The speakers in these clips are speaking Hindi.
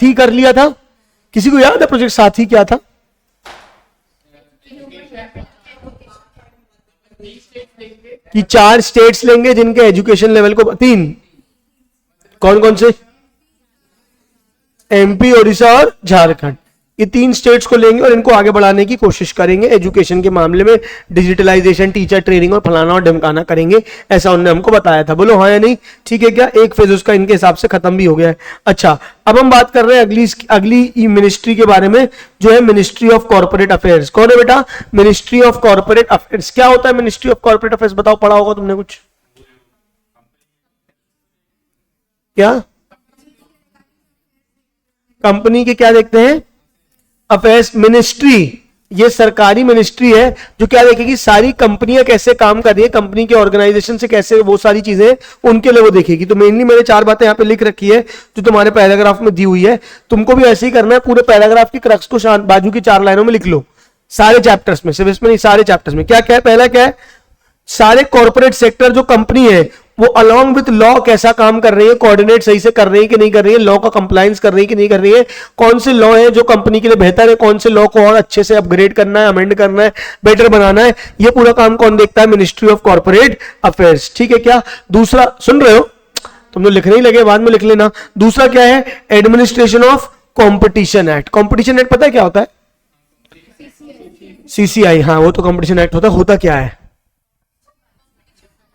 साथी कर लिया था, किसी को याद है प्रोजेक्ट साथी क्या था? कि 4 स्टेट्स लेंगे जिनके एजुकेशन लेवल को 3, कौन कौन से? एमपी, ओडिशा और झारखंड। ये 3 स्टेट्स को लेंगे और इनको आगे बढ़ाने की कोशिश करेंगे एजुकेशन के मामले में, डिजिटलाइजेशन, टीचर ट्रेनिंग और फलाना और ढमकाना करेंगे, ऐसा उन्होंने हमको बताया था। बोलो हाँ या नहीं? ठीक है क्या? एक फेज उसका इनके हिसाब से खत्म भी हो गया है। अच्छा, अब हम बात कर रहे हैं अगली मिनिस्ट्री के बारे में, जो है मिनिस्ट्री ऑफ कॉर्पोरेट अफेयर्स। कौन है बेटा? Ministry of corporate affairs. क्या होता है मिनिस्ट्री ऑफ कॉर्पोरेट अफेयर्स? बताओ, पढ़ा होगा तुमने कुछ? क्या कंपनी के क्या देखते हैं? अफेयर्स। मिनिस्ट्री ये सरकारी मिनिस्ट्री है जो क्या देखेगी? सारी कंपनियां कैसे काम कर रही है, कंपनी के ऑर्गेनाइजेशन से कैसे, वो सारी चीजें उनके लिए वो देखेगी। तो मेनली मैंने 4 बातें यहां पे लिख रखी है जो तुम्हारे पैराग्राफ में दी हुई है। तुमको भी ऐसे ही करना है, पूरे पैराग्राफ की क्रक्स को बाजू की 4 लाइनों में लिख लो, सारे चैप्टर्स में, सिर्फ इसमें नहीं, सारे चैप्टर्स में। क्या क्या है? पहला क्या है? सारे कॉर्पोरेट सेक्टर जो कंपनी है वो अलॉन्ग विथ लॉ कैसा काम कर रही है, कोऑर्डिनेट सही से कर रही है कि नहीं कर रही है, लॉ का कंप्लायंस कर रही है कि नहीं कर रही है, कौन से लॉ है जो कंपनी के लिए बेहतर है, कौन से लॉ को और अच्छे से अपग्रेड करना है, अमेंड करना है, बेटर बनाना है, ये पूरा काम कौन देखता है? Ministry of corporate affairs. ठीक है क्या? दूसरा, सुन रहे हो? तुम लोग लिखने ही लगे, बाद में लिख लेना। दूसरा क्या है? Administration of competition act. Competition act पता है क्या होता है? सीसीआई। हाँ, वो तो कॉम्पिटिशन एक्ट होता क्या है?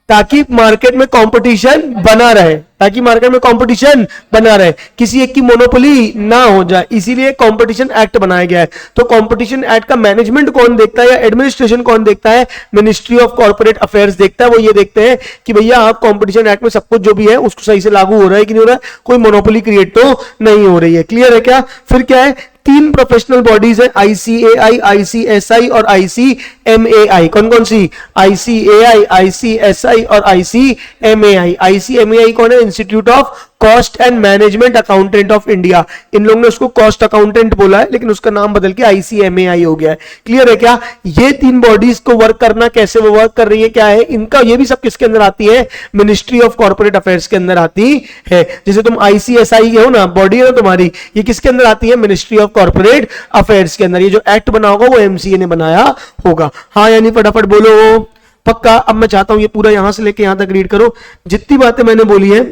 ताकि मार्केट में कंपटीशन बना रहे, ताकि मार्केट में कंपटीशन बना रहे, किसी एक की मोनोपोली ना हो जाए, इसीलिए कंपटीशन एक्ट बनाया गया है। तो कंपटीशन एक्ट का मैनेजमेंट कौन देखता है या एडमिनिस्ट्रेशन कौन देखता है? मिनिस्ट्री ऑफ कॉर्पोरेट अफेयर्स देखता है। वो ये देखते हैं कि भैया आप कंपटीशन एक्ट में सब कुछ जो भी है उसको सही से लागू हो रहा है कि नहीं हो रहा है, कोई मोनोपोली क्रिएट तो नहीं हो रही है। क्लियर है क्या? फिर क्या है? 3 प्रोफेशनल बॉडीज है, आईसीएआई, आईसीएसआई और आईसीएमएआई। कौन कौन सी? आईसीएआई, आईसीएसआई और आईसीएमएआई। आईसीएमएआई कौन है? Institute of cost and management accountant of India. इन लोगों ने उसको कॉस्ट अकाउंटेंट बोला है, लेकिन उसका नाम बदल के आईसीएमएआई हो गया है। क्लियर है क्या? ये 3 बॉडीज को वर्क करना, कैसे वो वर्क कर रही है, क्या है इनका, ये भी सब किसके अंदर आती है? मिनिस्ट्री ऑफ कॉर्पोरेट अफेयर्स के अंदर आती है। जैसे तुम आईसीएसआई हो ना, बॉडी है ना तुम्हारी, ये किसके अंदर आती है? मिनिस्ट्री ऑफ कॉर्पोरेट अफेयर्स के अंदर। ये जो एक्ट बना होगा वो एमसीए ने बनाया होगा। हाँ यानी फटाफट बोलो पक्का। अब मैं चाहता हूं ये पूरा यहां से लेके यहां तक रीड करो, जितनी बातें मैंने बोली है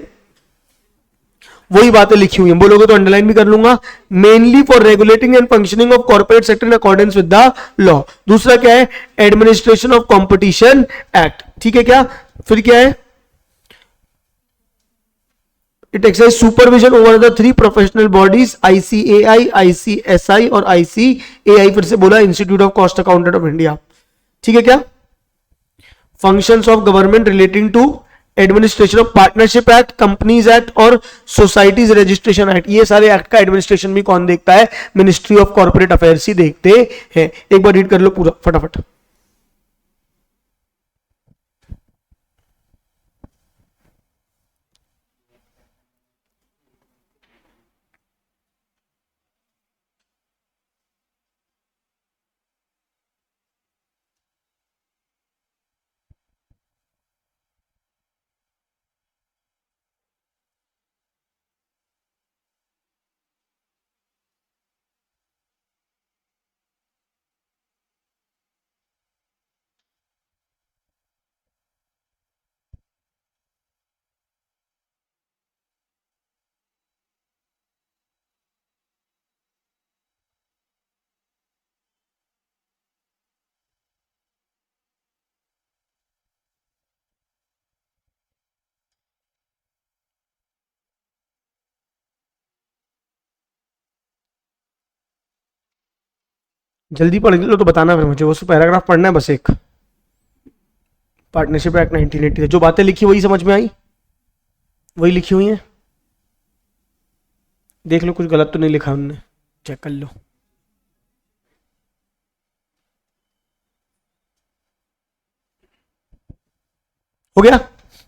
वही बातें लिखी हुई हैं। बोलोगे तो अंडरलाइन भी कर लूंगा। Mainly for regulating and functioning of corporate sector in accordance with the law. दूसरा क्या है? Administration of competition act. ठीक है क्या? फिर क्या है? It exercise supervision over the 3 professional bodies ICAI, ICSI और आईसीएआई। फिर से बोला, institute of cost accountant of India. ठीक है क्या? Functions of government relating to administration of partnership act, companies act और सोसाइटीज रजिस्ट्रेशन एक्ट। ये सारे एक्ट का एडमिनिस्ट्रेशन भी कौन देखता है? मिनिस्ट्री ऑफ कॉर्पोरेट अफेयर्स ही देखते हैं। एक बार रीड कर लो पूरा फटाफट। जल्दी पढ़ लो तो बताना फिर मुझे, वो पैराग्राफ पढ़ना है बस एक। पार्टनरशिप एक्ट 1980 जो बातें लिखी वही समझ में आई, वही लिखी हुई हैं। देख लो कुछ गलत तो नहीं लिखा उन्होंने, चेक कर लो। हो गया?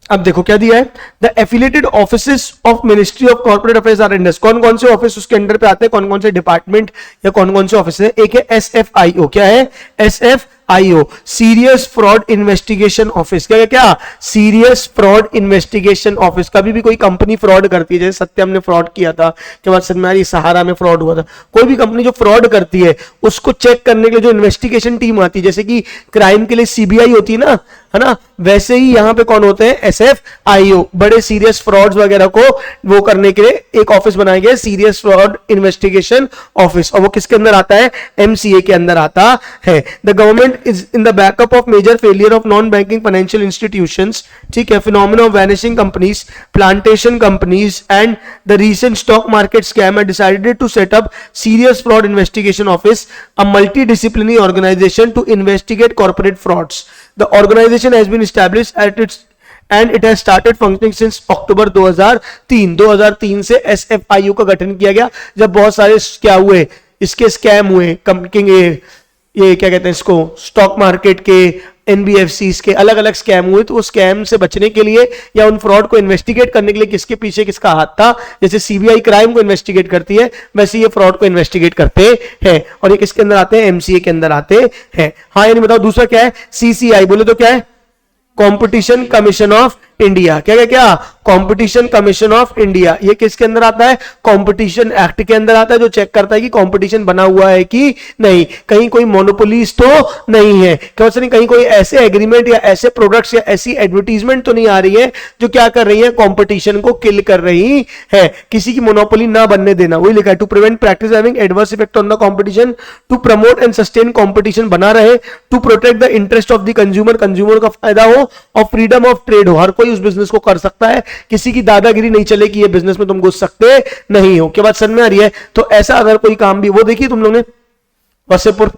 अब देखो क्या दिया है, the affiliated offices of ministry of corporate affairs are Indus. कौन कौन से ऑफिस उसके अंडर पे आते हैं, कौन कौन से डिपार्टमेंट या कौन कौन से ऑफिस है? एक है एसएफआईओ। क्या है? SF SFIO, serious fraud investigation office. क्या क्या? Serious fraud investigation office. कभी भी कोई कंपनी फ्रॉड करती है, जैसे सत्यम ने फ्रॉड किया था, के बाद सन्मारी सहारा में फ्रॉड हुआ था, कोई भी कंपनी जो फ्रॉड करती है उसको चेक करने के लिए जो इन्वेस्टिगेशन टीम आती है, जैसे कि क्राइम के लिए सीबीआई होती है ना, है ना, वैसे ही यहां पे कौन होते हैं? SFIO, बड़े सीरियस फ्रॉड्स वगैरह को वो करने के लिए एक ऑफिस बनाया गया है, सीरियस फ्रॉड इन्वेस्टिगेशन ऑफिस, और वो किसके अंदर आता है? MCA के अंदर आता है। The government is in the backup of major failure of non banking financial institutions, ठीक है, phenomena of vanishing companies, plantation companies and the recent stock market scam had decided to set up serious fraud investigation office, a multidisciplinary organisation to investigate corporate frauds. The organization has been established at its and it has started functioning since October 2003। 2003 से SFIO का गठन किया गया, जब बहुत सारे क्या हुए, इसके स्कैम हुए, ये क्या कहते हैं इसको, स्टॉक मार्केट के, NBFCs के अलग अलग स्कैम हुए, तो वो स्कैम से बचने के लिए या उन फ्रॉड को इन्वेस्टिगेट करने के लिए किसके पीछे किसका हाथ था? जैसे सीबीआई क्राइम को इन्वेस्टिगेट करती है, वैसे ये फ्रॉड को इन्वेस्टिगेट करते हैं, और ये किसके अंदर आते हैं? MCA के अंदर आते हैं। हाँ, यानी बताओ दूसरा क्या है? CCI बोले तो क्या है? Competition commission of India. क्या क्या क्या? Competition commission of India. ये किसके अंदर आता है? कंपटीशन एक्ट के अंदर आता है, जो चेक करता है कि कंपटीशन बना हुआ है कि नहीं, कहीं कोई मोनोपोलीज तो नहीं है, कहीं कोई ऐसे एग्रीमेंट या ऐसे प्रोडक्ट्स या ऐसी एडवर्टीजमेंट तो नहीं आ रही है जो क्या कर रही है? कंपटीशन को किल कर रही है, किसी की मोनोपोली ना बनने देना। वही लिखा है, to prevent practice having adverse effect on the competition, to promote and sustain competition बना रहे, to protect the interest of the consumer, consumer का फायदा हो और फ्रीडम ऑफ ट्रेड हो, हर कोई उस बिजनेस को कर सकता है, किसी की दादागिरी नहीं चले कि ये बिजनेस में तुम घुस सकते नहीं हो। क्या बात समझ में आ रही है? तो ऐसा अगर कोई काम भी, वो देखिए तुम लोग ने वसेपुर,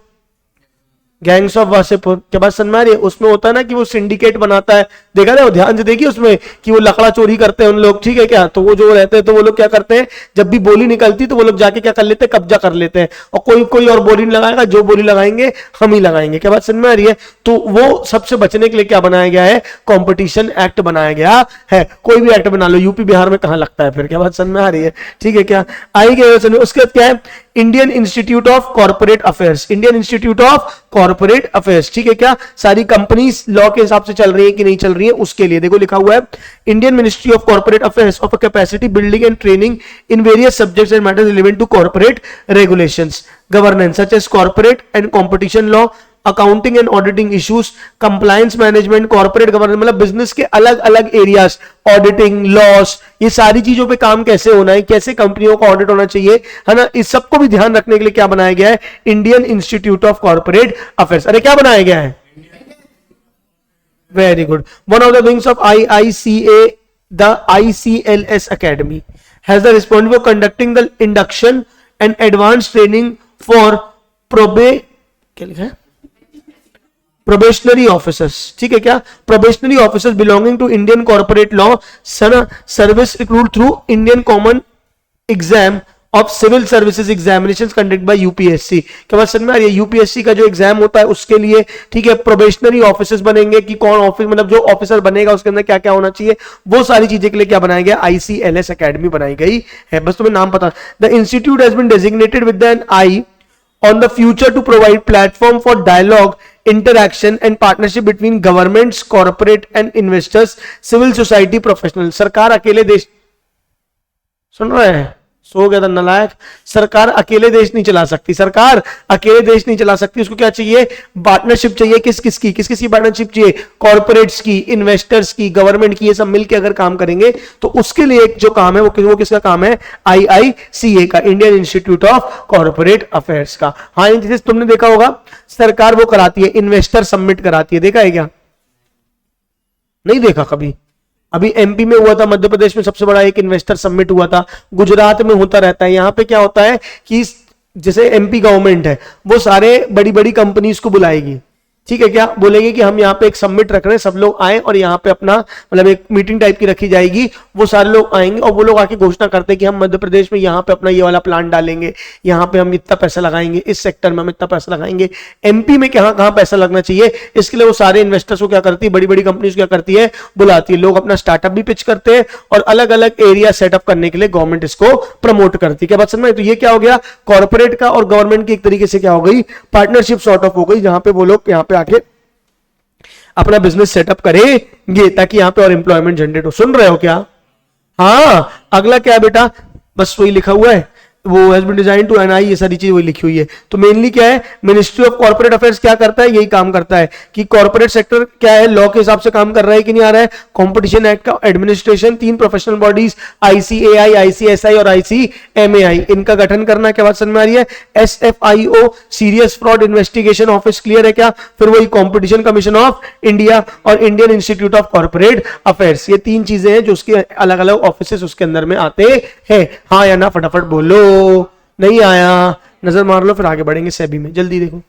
गैंग्स ऑफ वासेपुर के बाद समझ में आ रही है, उसमें होता है ना कि वो सिंडिकेट बनाता है, देखा ना, ध्यान से देखिए उसमें कि वो लकड़ा चोरी करते हैं उन लोग, ठीक है क्या, तो वो जो रहते हैं तो वो लोग क्या करते हैं, जब भी बोली निकलती तो वो लोग जाके क्या कर लेते हैं? कब्जा कर लेते हैं, और कोई और बोली नहीं लगाएगा, जो बोली लगाएंगे हम ही लगाएंगे। क्या बात समझ में आ रही है? तो वो सबसे बचने के लिए क्या बनाया गया है? कॉम्पिटिशन एक्ट बनाया गया है। कोई भी एक्ट बना लो, यूपी बिहार में कहां लगता है फिर? क्या बात समझ में आ रही है? ठीक है क्या, आएगी? उसके बाद क्या है? Indian institute of corporate affairs, Indian institute of corporate affairs, ठीक है क्या, सारी कंपनीज लॉ के हिसाब से चल रही है कि नहीं चल रही है, उसके लिए देखो लिखा हुआ है, Indian ministry of corporate affairs of capacity building and training in various subjects and matters relevant to corporate regulations, governance such as corporate and competition law, accounting and auditing issues, compliance management, corporate governance, मतलब बिजनेस के अलग अलग एरियाज, ऑडिटिंग, लॉस, ये सारी चीजों पे काम कैसे होना है, कैसे कंपनियों का ऑडिट होना चाहिए, है ना, इस सबको भी ध्यान रखने के लिए क्या बनाया गया है? Indian institute of corporate affairs. अरे क्या बनाया गया है? Very good. One of the wings of IICA, the ICLS Academy has the responsibility for conducting the induction and advanced training for क्या लिखा है? प्रोबेशनरी ऑफिसर्स, ठीक है क्या, probationary officers belonging to Indian corporate law, service recruit through Indian common exam of civil services examinations conduct by UPSC. क्या बात समझ में आ रही है? यूपीएससी का जो एग्जाम होता है उसके लिए, ठीक है, प्रोबेशनरी ऑफिसर्स बनेंगे कि कौन ऑफिस, मतलब जो ऑफिसर बनेगा उसके अंदर क्या क्या होना चाहिए, वो सारी चीजें के लिए क्या बनाया गया? ICLS अकेडमी बनाई गई है, बस तुम्हें नाम पता। The institute has been designated with N I on the future to provide platform for dialogue, interaction and partnership between governments, corporate and investors, civil society professionals। सरकार अकेले देश, सुन रहे हैं, सो गया था नालायक, सरकार अकेले देश नहीं चला सकती, सरकार अकेले देश नहीं चला सकती, उसको क्या चाहिए? पार्टनरशिप चाहिए। किस किस की पार्टनरशिप चाहिए? कॉर्पोरेट्स की, इन्वेस्टर्स की, गवर्नमेंट की, ये सब मिलकर अगर काम करेंगे तो उसके लिए एक जो काम है वो किसका काम है? IICA का, Indian institute of corporate affairs का। हाँ, जैसे तुमने देखा होगा सरकार वो कराती है, इन्वेस्टर सबमिट कराती है, देखा है क्या? नहीं देखा कभी? अभी MP में हुआ था, मध्य प्रदेश में सबसे बड़ा एक इन्वेस्टर समिट हुआ था, गुजरात में होता रहता है। यहां पे क्या होता है कि जैसे MP गवर्नमेंट है, वो सारे बड़ी बड़ी कंपनीज को बुलाएगी, ठीक है क्या, बोलेंगे कि हम यहाँ पे एक समिट रख रहे हैं, सब लोग आए और यहाँ पे अपना मतलब एक मीटिंग टाइप की रखी जाएगी, वो सारे लोग आएंगे और वो लोग आके घोषणा करते हैं कि हम मध्य प्रदेश में यहाँ पे अपना ये वाला प्लान डालेंगे, यहाँ पे हम इतना पैसा लगाएंगे, इस सेक्टर में हम इतना पैसा लगाएंगे। MP में कहाँ कहाँ पैसा लगना चाहिए, इसके लिए वो सारे इन्वेस्टर्स को क्या करती है, बड़ी बड़ी कंपनीज क्या करती है, बुलाती है, लोग अपना स्टार्टअप भी पिच करते हैं और अलग अलग एरिया सेटअप करने के लिए गवर्नमेंट इसको प्रमोट करती है। क्या बात समझ में? तो ये क्या हो गया, कॉर्पोरेट का और गवर्नमेंट की एक तरीके से क्या हो गई, पार्टनरशिप सॉर्ट ऑफ हो गई, जहां पे वो लोग यहाँ पे आके अपना बिजनेस सेटअप करेंगे ताकि यहां पे और एम्प्लॉयमेंट जनरेट हो। सुन रहे हो क्या? हाँ, अगला क्या है बेटा, बस वही लिखा हुआ है, वो has been design to NI, ये सारी चीज वही लिखी हुई है। तो मेनली क्या है, मिनिस्ट्री ऑफ कॉर्पोरेट अफेयर्स क्या करता है, यही काम करता है कि कॉर्पोरेट सेक्टर क्या है, लॉ के हिसाब से काम कर रहा है कि नहीं आ रहा है, कंपटीशन एक्ट का administration, 3 professional bodies ICAI, ICSI और आईसीएमएआई, इनका गठन करना। क्या बात समझ में आ रही है? SFIO serious fraud investigation office, clear है क्या? फिर वही कंपटीशन कमीशन ऑफ इंडिया और Indian institute of corporate affairs, ये 3 चीजें हैं जो उसके अलग अलग ऑफिस उसके अंदर में आते हैं। हाँ या ना, फटाफट बोलो। नहीं आया, नजर मार लो, फिर आगे बढ़ेंगे सेबी में। जल्दी देखो,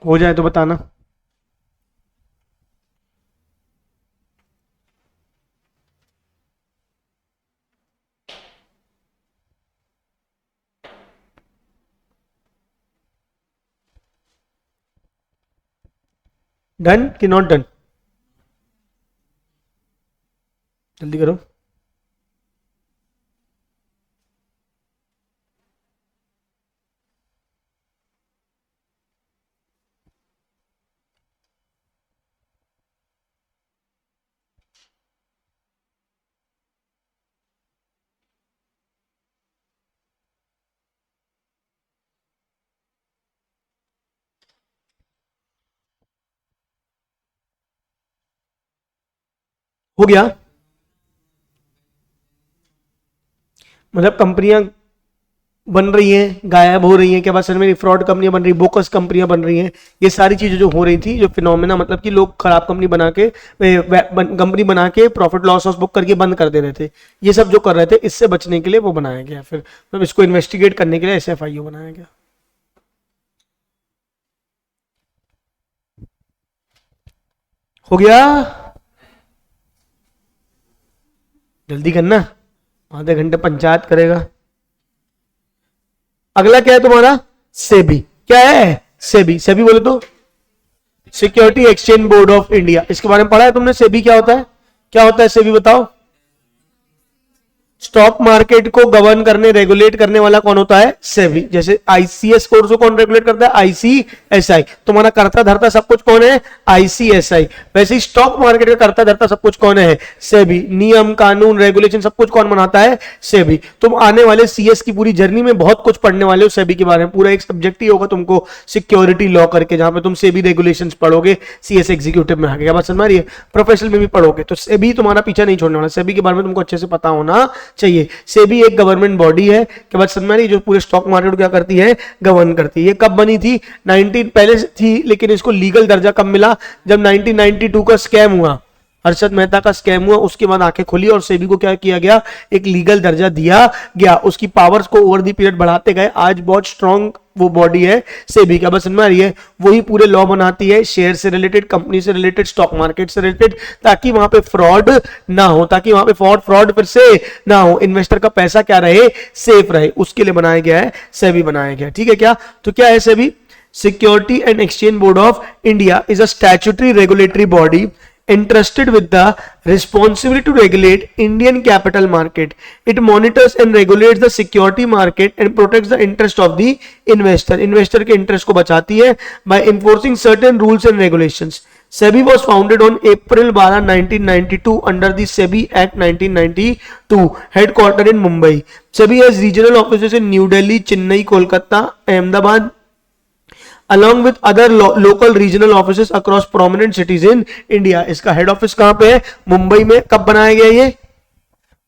हो जाए तो बताना। डन कि नॉट डन? जल्दी करो। हो गया, मतलब कंपनियां बन रही हैं, गायब हो रही हैं, क्या बात समझ में? फ्रॉड कंपनियां बन रही, बोकस कंपनियां बन रही हैं, ये सारी चीजें जो हो रही थी, जो फिनोमेना, मतलब कि लोग खराब कंपनी बना के, कंपनी बना के प्रॉफिट लॉस बुक करके बंद कर दे रहे थे, ये सब जो कर रहे थे, इससे बचने के लिए वो बनाया गया, फिर मतलब इसको इन्वेस्टिगेट करने के लिए एसएफआईओ बनाया गया। हो गया, जल्दी करना, आधे घंटे पंचायत करेगा। अगला क्या है तुम्हारा? सेबी। क्या है सेबी? सेबी बोले तो security exchange board of India, इसके बारे में पढ़ा है तुमने? सेबी क्या होता है? क्या होता है सेबी, बताओ? स्टॉक मार्केट को गवर्न करने, रेगुलेट करने वाला कौन होता है? सेबी। जैसे आईसीएस कोड को कौन रेगुलेट करता है? आईसीएसआई। तुम्हारा कर्ता धर्ता सब कुछ कौन है? आईसीएसआई। वैसे ही स्टॉक मार्केट का कर्ता धर्ता सब कुछ कौन है? सेबी। नियम कानून रेगुलेशन सब कुछ कौन बनाता है? सेबी। तुम आने वाले सीएस की पूरी जर्नी में बहुत कुछ पढ़ने वाले हो सेबी के बारे में, पूरा एक सब्जेक्ट ही होगा तुमको सिक्योरिटी लॉ करके, जहां पे तुम सेबी रेगुलेशन पढ़ोगे सीएस एग्जीक्यूटिव में आगे। क्या बात समझ में आ रही है? प्रोफेशनल में भी पढ़ोगे, तो सेबी तुम्हारा पीछा नहीं छोड़ने वाला। सेबी के बारे में तुमको अच्छे से पता होना चाहिए। सेबी एक गवर्नमेंट बॉडी है, के बाद समझ में जो पूरे स्टॉक मार्केट क्या करती है? गवर्न करती है। ये कब बनी थी? 19 पहले थी, लेकिन इसको लीगल दर्जा कब मिला? जब 1992 का स्कैम हुआ, हर्षद मेहता का स्कैम हुआ, उसके बाद आंखें खुली और सेबी को क्या किया गया? एक लीगल दर्जा दिया गया। उसकी पावर्स को ओवर द पीरियड बढ़ाते गए, आज बहुत स्ट्रॉन्ग वो बॉडी है सेबी। क्या बस समझ में आ रही है? वही पूरे लॉ बनाती है शेयर से रिलेटेड, कंपनी से रिलेटेड, स्टॉक मार्केट से रिलेटेड, ताकि वहां पे फ्रॉड ना हो, ताकि वहां पे फ्रॉड फिर से ना हो, इन्वेस्टर का पैसा क्या रहे? सेफ रहे, उसके लिए बनाया गया है सेबी, बनाया गया। ठीक है क्या? तो क्या है SEBI? Security and exchange board of India is a statutory regulatory body entrusted with the responsibility to regulate Indian capital market. It monitors and regulates the security market and protects the interest of the investor. Investor के interest को बचाती है by enforcing certain rules and regulations. SEBI was founded on April 12, 1992 under the SEBI Act 1992, headquartered in Mumbai. SEBI has regional offices in New Delhi, Chennai, Kolkata, Ahmedabad, along with other local regional offices across prominent cities in India। इसका हेड ऑफिस कहां पे है? मुंबई में। कब बनाया गया ये?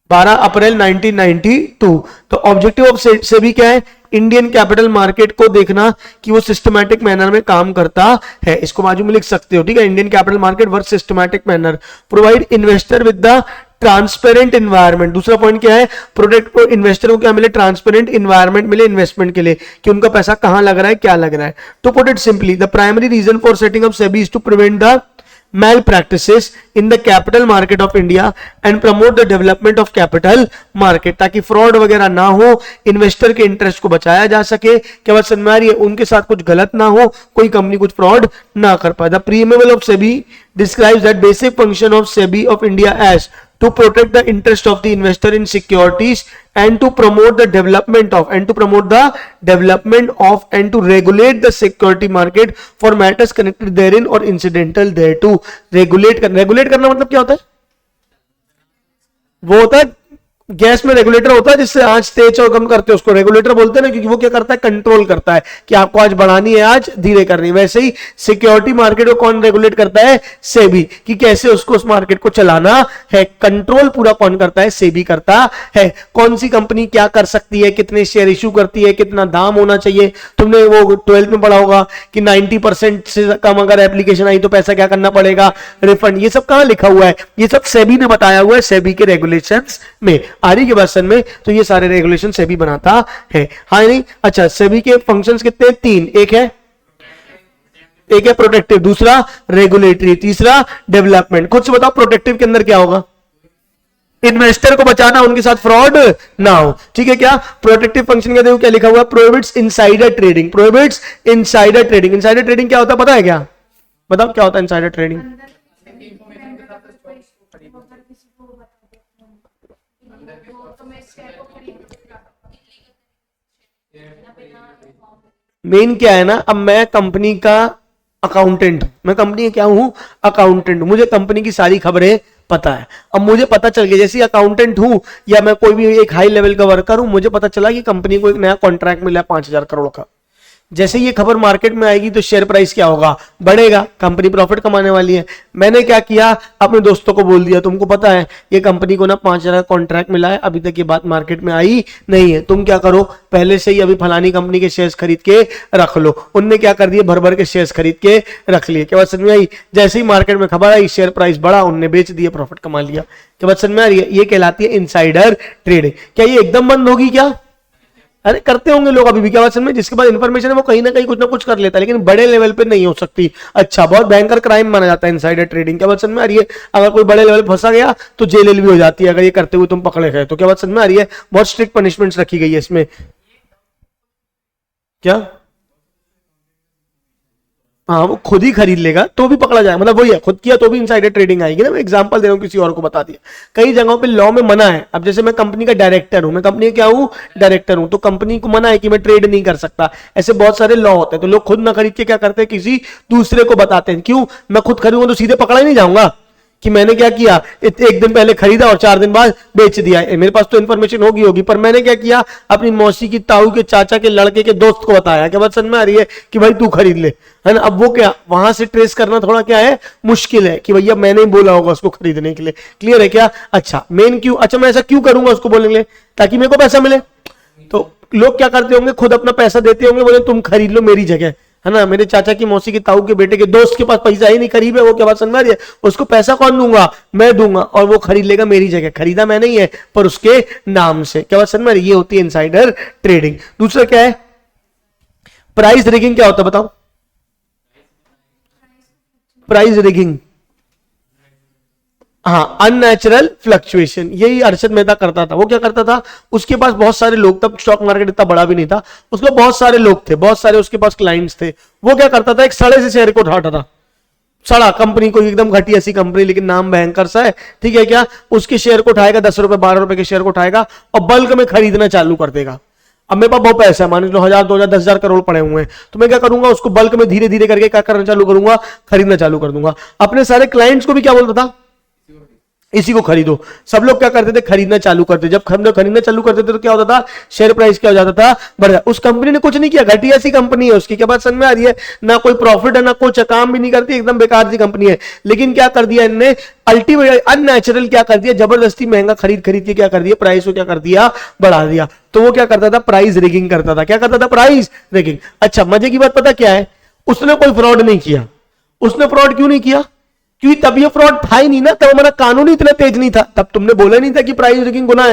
12 अप्रैल 1992। तो ऑब्जेक्टिव ऑफ सेबी क्या है? इंडियन कैपिटल मार्केट को देखना कि वो सिस्टमैटिक मैनर में काम करता है। इसको बाजू में लिख सकते हो, ठीक है। Indian capital market work systematic manner, provide investor with the transparent environment. दूसरा पॉइंट क्या है? प्रोटेक्ट इन्वेस्टर को क्या मिले? ट्रांसपेरेंट इन्वायरमेंट मिले इन्वेस्टमेंट के लिए, कि उनका पैसा कहां लग रहा है, क्या लग रहा है। तो put it simply, the primary reason for setting up SEBI is to prevent the malpractices in the capital market of India and promote the development of capital market, ताकि फ्रॉड वगैरह ना हो, इन्वेस्टर के इंटरेस्ट को बचाया जा सके। क्या बात समझ में आ रही है? उनके साथ कुछ गलत ना हो, कोई कंपनी कुछ फ्रॉड ना कर पाए। The preamble of SEBI describes that basic function of SEBI of India as to protect the interest of the investor in securities and to promote the development of and to regulate the security market for matters connected therein or incidental thereto। regulate करना मतलब क्या होता है? वो होता है गैस में रेगुलेटर होता है जिससे आंच तेज और कम करते हैं, उसको रेगुलेटर बोलते हैं ना, क्योंकि वो क्या करता है? कंट्रोल करता है कि आपको आज बढ़ानी है, आज धीरे करनी है। वैसे ही सिक्योरिटी मार्केट को कौन रेगुलेट करता है? सेबी, कि कैसे उसको उस मार्केट को चलाना है। कंट्रोल पूरा कौन करता है? सेबी करता है। कौन सी कंपनी क्या कर सकती है, कितने शेयर इश्यू करती है, कितना दाम होना चाहिए। तुमने वो 12th में पढ़ा होगा कि 90% से कम अगर एप्लीकेशन आई तो पैसा क्या करना पड़ेगा? रिफंड। ये सब कहां लिखा हुआ है? ये सब सेबी ने बताया हुआ है, सेबी के रेगुलेशंस में। आरी के वर्षन में तो ये सारे रेगुलेशन सेबी बनाता है। हाँ नहीं? अच्छा, सेबी के फंक्शंस कितने? 3। एक है प्रोटेक्टिव, दूसरा रेगुलेटरी, तीसरा डेवलपमेंट। खुद से बताओ प्रोटेक्टिव के अंदर क्या होगा? इन्वेस्टर को बचाना, उनके साथ फ्रॉड ना हो, ठीक है। क्या प्रोटेक्टिव फंक्शन क्या देखो क्या लिखा हुआ? Prohibits insider trading. Prohibits insider trading. Insider trading क्या होता है? पता है क्या? बताओ क्या होता है इनसाइडर ट्रेडिंग? मेन क्या है ना, अब मैं कंपनी का अकाउंटेंट, मैं कंपनी का क्या हूं? अकाउंटेंट। मुझे कंपनी की सारी खबरें पता है। अब मुझे पता चल गया, जैसे अकाउंटेंट हूं या मैं कोई भी एक हाई लेवल का वर्कर हूं, मुझे पता चला कि कंपनी को एक नया कॉन्ट्रैक्ट मिला 5,000 करोड़ का। जैसे ये खबर मार्केट में आएगी तो शेयर प्राइस क्या होगा? बढ़ेगा, कंपनी प्रॉफिट कमाने वाली है। मैंने क्या किया? अपने दोस्तों को बोल दिया, तुमको पता है ये कंपनी को ना 5,000 का कॉन्ट्रैक्ट मिला है, अभी तक ये बात मार्केट में आई नहीं है, तुम क्या करो, पहले से ही अभी फलानी कंपनी के शेयर्स खरीद के रख लो। उनने क्या कर दिए? भर भर के शेयर्स खरीद के रख लिए। क्या बात समझ में आई? जैसे ही मार्केट में खबर आई, शेयर प्राइस बढ़ा, उनने बेच दिया, प्रॉफिट कमा लिया। क्या बात समझ में आ रही है? ये कहलाती है इनसाइडर ट्रेडिंग। क्या ये एकदम बंद होगी क्या? अरे करते होंगे लोग अभी भी। क्या बात में? जिसके पास इन्फॉर्मेशन है वो कहीं ना कहीं कुछ ना कुछ कर लेता है, लेकिन बड़े लेवल पे नहीं हो सकती। अच्छा, बहुत भयंकर क्राइम माना जाता है इनसाइडर ट्रेडिंग। क्या बात समझ में आ रही है? अगर कोई बड़े लेवल फंसा गया तो जेल भी हो जाती है, अगर ये करते हुए तुम पकड़े गए तो। क्या बात समझ में आ रही है? बहुत स्ट्रिक्ट पनिशमेंट्स रखी गई है इसमें। क्या? हाँ, वो खुद ही खरीद लेगा तो भी पकड़ा जाए, मतलब वही है, खुद किया तो भी इनसाइडर ट्रेडिंग आएगी ना। मैं एग्जांपल दे रहा हूँ, किसी और को बता दिया। कई जगहों पे लॉ में मना है। अब जैसे मैं कंपनी का डायरेक्टर हूं, मैं कंपनी का क्या हूं? डायरेक्टर हूं, तो कंपनी को मना है कि मैं ट्रेड नहीं कर सकता। ऐसे बहुत सारे लॉ होते हैं, तो लोग खुद ना खरीद के क्या करते हैं? किसी दूसरे को बताते हैं। क्यों? मैं खुद खरीदूंगा तो सीधे पकड़ा ही नहीं जाऊंगा कि मैंने क्या किया, एक दिन पहले खरीदा और 4 दिन बाद बेच दिया। मेरे पास तो इन्फॉर्मेशन होगी, पर मैंने क्या किया? अपनी मौसी की, ताऊ के, चाचा के लड़के के दोस्त को बताया। क्या बात समझ में आ रही है? कि भाई तू खरीद ले, है ना। अब वो क्या, वहां से ट्रेस करना थोड़ा क्या है? मुश्किल है कि भैया मैंने ही बोला होगा उसको खरीदने के लिए। क्लियर है क्या? अच्छा, मेन क्यों? अच्छा, मैं ऐसा क्यों करूंगा उसको बोलने के लिए? ताकि मेरे को पैसा मिले। तो लोग क्या करते होंगे? खुद अपना पैसा देते होंगे, बोले तुम खरीद लो मेरी जगह, है ना। मेरे चाचा की, मौसी की, ताऊ के बेटे के दोस्त के पास पैसा ही नहीं, करीब है वो। क्या बात समझ में आ रही है? उसको पैसा कौन दूंगा? मैं दूंगा, और वो खरीद लेगा मेरी जगह। खरीदा मैं नहीं है, पर उसके नाम से। क्या बात समझ में आ रही है? ये होती है इनसाइडर ट्रेडिंग। दूसरा क्या है? Price rigging. क्या होता है बताओ? प्राइस रिगिंग, हाँ, अननेचुरल फ्लक्चुएशन। यही अर्शद मेहता करता था। वो क्या करता था? उसके पास बहुत सारे लोग, तब स्टॉक मार्केट इतना बड़ा भी नहीं था, उसके बहुत सारे लोग थे, बहुत सारे उसके पास क्लाइंट्स थे। वो क्या करता था? एक सड़े से शेयर को उठाता था। सड़ा कंपनी को, एकदम घटिया सी कंपनी, लेकिन नाम भयंकर सा है, ठीक है क्या? उसके शेयर को उठाएगा, 10 रुपए 12 रुपए के शेयर को उठाएगा और बल्क में खरीदना चालू कर देगा। अब मेरे पास बहुत पैसा है, मान लो 1000 2000 10,000 करोड़ पड़े हुए हैं, तो मैं क्या करूंगा? उसको बल्क में धीरे धीरे करके क्या करना चालू करूंगा? खरीदना चालू कर दूंगा। अपने सारे क्लाइंट्स को भी क्या बोलता था? इसी को खरीदो। सब लोग क्या करते थे, खरीदना चालू करते। जब हम लोग खरीदना चालू करते थे तो क्या होता था, शेयर प्राइस क्या हो जाता था, बढ़ जाता। उस कंपनी ने कुछ नहीं किया, घटिया सी कंपनी है उसकी, क्या बात समझ में आ रही है, ना कोई प्रॉफिट है ना कुछ, काम भी नहीं करती, एकदम बेकार सी कंपनी है। लेकिन क्या कर दिया इनने, अल्टीमेट अननेचुरल क्या कर दिया, जबरदस्ती महंगा खरीद खरीद के क्या कर दिया, प्राइस को क्या कर दिया, बढ़ा दिया। तो वो क्या करता था, प्राइस रिगिंग करता था। क्या करता था, प्राइस रिगिंग। अच्छा, मजे की बात पता क्या है, उसने कोई फ्रॉड नहीं किया। उसने फ्रॉड क्यों नहीं किया, क्योंकि तब ये फ्रॉड था ही नहीं ना, तब हमारा कानून ही इतना तेज नहीं था, तब तुमने बोला नहीं था कि प्राइस रिगिंग गुनाह